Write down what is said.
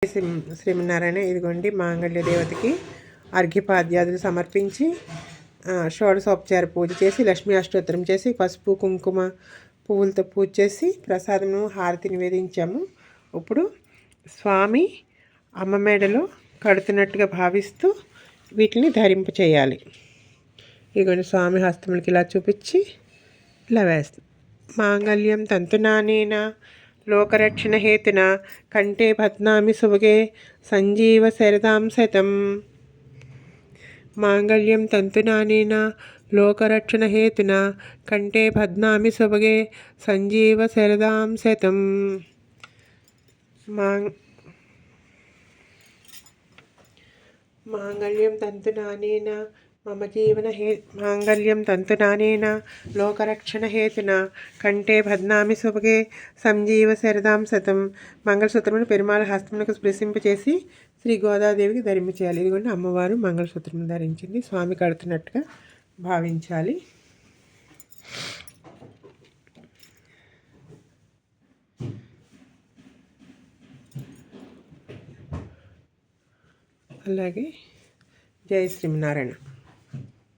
శ్రీమన్నారాయణ. ఇదిగోండి మాంగళ్య దేవతకి అర్ఘ్యపాద్యాదులు సమర్పించి షోడశోపచార పూజ చేసి లక్ష్మీ అష్టోత్తరం చేసి పసుపు కుంకుమ పువ్వులతో పూజ చేసి ప్రసాదము హారతి నివేదించాము. ఇప్పుడు స్వామి అమ్మ మేడలో కడుతున్నట్టుగా భావిస్తూ వీటిని ధరింప చేయాలి. ఇదిగోండి స్వామి హస్తములకి ఇలా చూపించి ఇలా వేస్తాం. మాంగళ్యం తంతునానేన లోకరక్షణ హేతున కంఠే బధ్నామి శుభగే సంజీవ శరదాం శతం. మాంగళ్యం తంతునానేన లోకరక్షణ హేతున కంఠే బధ్నామి శుభగే సంజీవ శరదాం శతం. మాంగళ్యం తంతునానేన మమ జీవన మాంగళ్యం తంతునానేన లోకరక్షణ హేతున కంఠే బధ్నామి శుభగే సంజీవ శరదాం శతం. మంగళసూత్రమును పెరుమాళ హస్తములకు స్పృశింపచేసి శ్రీ గోదాదేవికి ధరింపచేయాలి. ఇదిగోండి అమ్మవారు మంగళసూత్రము ధరించింది. స్వామి కడుతున్నట్టుగా భావించాలి. అలాగే జై శ్రీమన్నారాయణ.